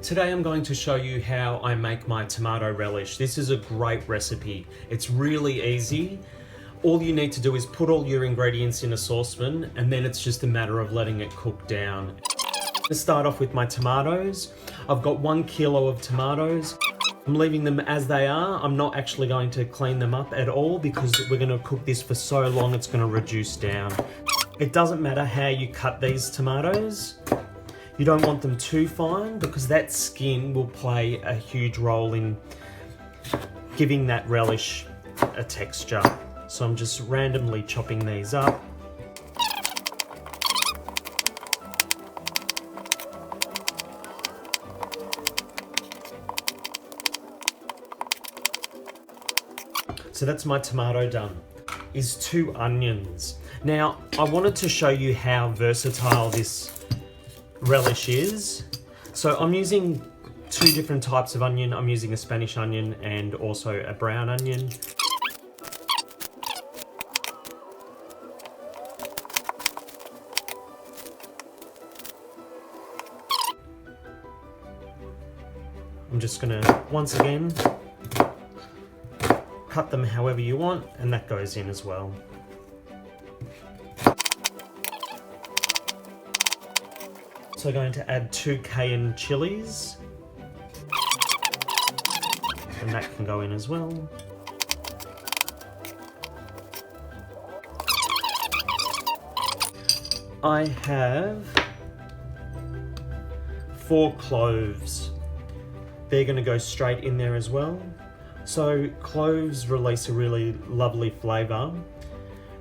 Today I'm going to show you how I make my tomato relish. This is a great recipe. It's really easy. All you need to do is put all your ingredients in a saucepan and then it's just a matter of letting it cook down. To start off with my tomatoes, I've got 1 kilo of tomatoes. I'm leaving them as they are. I'm not actually going to clean them up at all because we're going to cook this for so long it's going to reduce down. It doesn't matter how you cut these tomatoes. You don't want them too fine because that skin will play a huge role in giving that relish a texture. So I'm just randomly chopping these up. So that's my tomato done. Is 2 onions. Now, I wanted to show you how versatile this relish is. So I'm using 2 different types of onion. I'm using a Spanish onion and also a brown onion. I'm just gonna, once again, cut them however you want, and that goes in as well. So going to add 2 cayenne chilies, and that can go in as well. I have 4 cloves. They're going to go straight in there as well. So cloves release a really lovely flavour.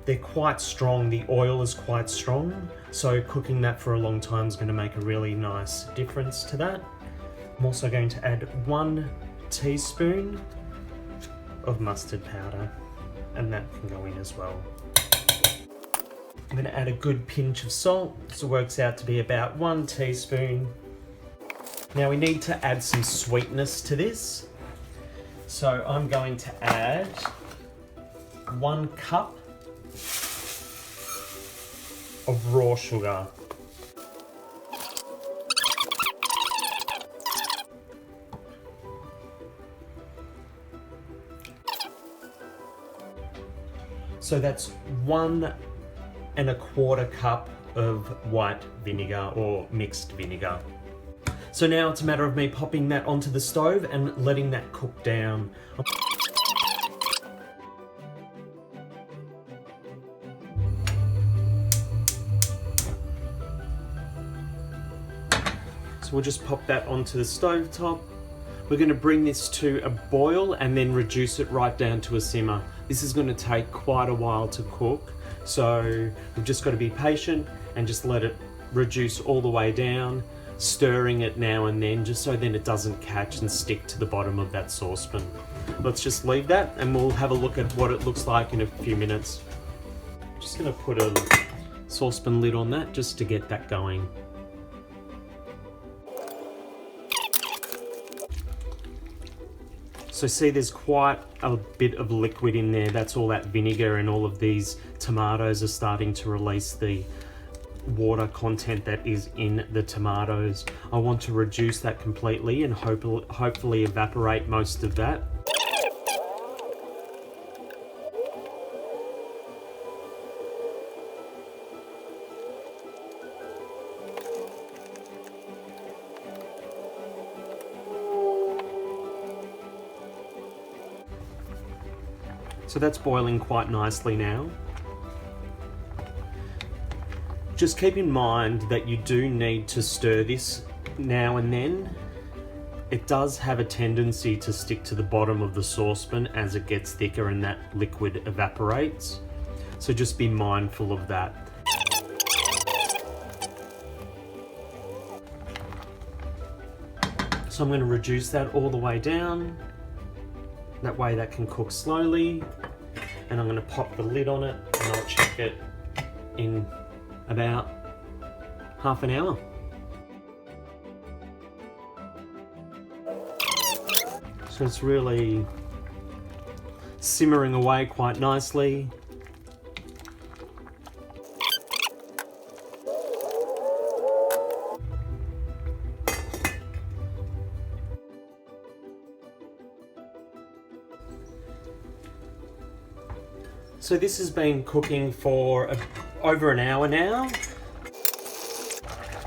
They're quite strong, the oil is quite strong, so cooking that for a long time is going to make a really nice difference to that. I'm also going to add 1 teaspoon of mustard powder, and that can go in as well. I'm going to add a good pinch of salt, so it works out to be about 1 teaspoon. Now we need to add some sweetness to this, so I'm going to add 1 cup of raw sugar. So that's 1 1/4 cup of white vinegar or mixed vinegar. So now it's a matter of me popping that onto the stove and letting that cook down. We'll just pop that onto the stove top. We're going to bring this to a boil and then reduce it right down to a simmer. This is going to take quite a while to cook, so we've just got to be patient and just let it reduce all the way down, stirring it now and then just so then it doesn't catch and stick to the bottom of that saucepan. Let's just leave that and we'll have a look at what it looks like in a few minutes. Just going to put a saucepan lid on that just to get that going. So see, there's quite a bit of liquid in there. That's all that vinegar, and all of these tomatoes are starting to release the water content that is in the tomatoes. I want to reduce that completely and hopefully evaporate most of that. So that's boiling quite nicely now. Just keep in mind that you do need to stir this now and then. It does have a tendency to stick to the bottom of the saucepan as it gets thicker and that liquid evaporates. So just be mindful of that. So I'm going to reduce that all the way down. That way that can cook slowly, and I'm going to pop the lid on it and I'll check it in about half an hour. So it's really simmering away quite nicely. So this has been cooking for over an hour now.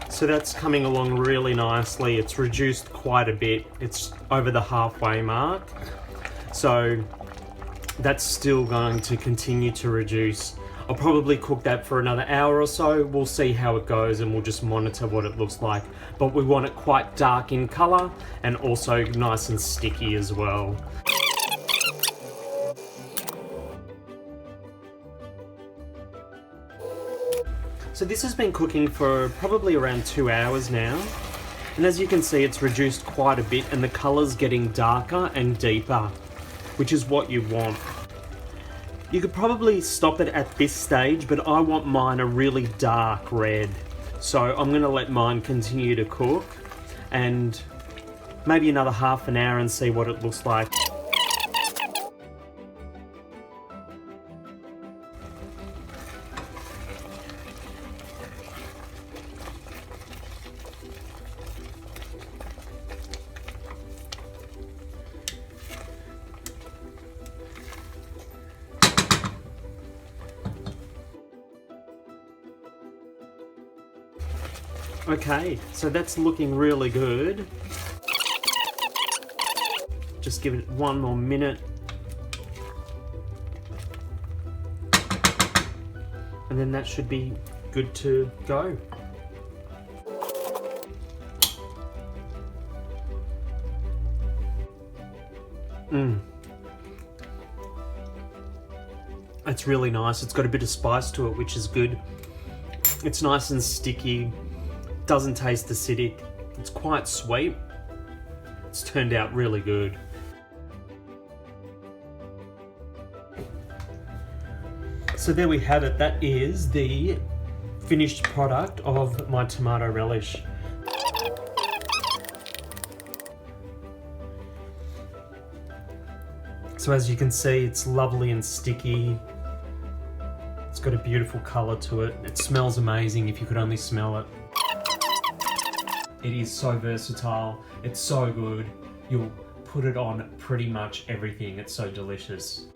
So that's coming along really nicely. It's reduced quite a bit. It's over the halfway mark. So that's still going to continue to reduce. I'll probably cook that for another hour or so. We'll see how it goes and we'll just monitor what it looks like. But we want it quite dark in colour and also nice and sticky as well. So this has been cooking for probably around 2 hours now. And as you can see, it's reduced quite a bit and the colour's getting darker and deeper, which is what you want. You could probably stop it at this stage, but I want mine a really dark red. So I'm gonna let mine continue to cook and maybe another half an hour and see what it looks like. Okay, so that's looking really good. Just give it one more minute. And then that should be good to go. It's really nice. It's got a bit of spice to it, which is good. It's nice and sticky. Doesn't taste acidic. It's quite sweet. It's turned out really good. So there we have it. That is the finished product of my tomato relish. So as you can see, it's lovely and sticky. It's got a beautiful colour to it. It smells amazing if you could only smell it. It is so versatile, it's so good. You'll put it on pretty much everything. It's so delicious.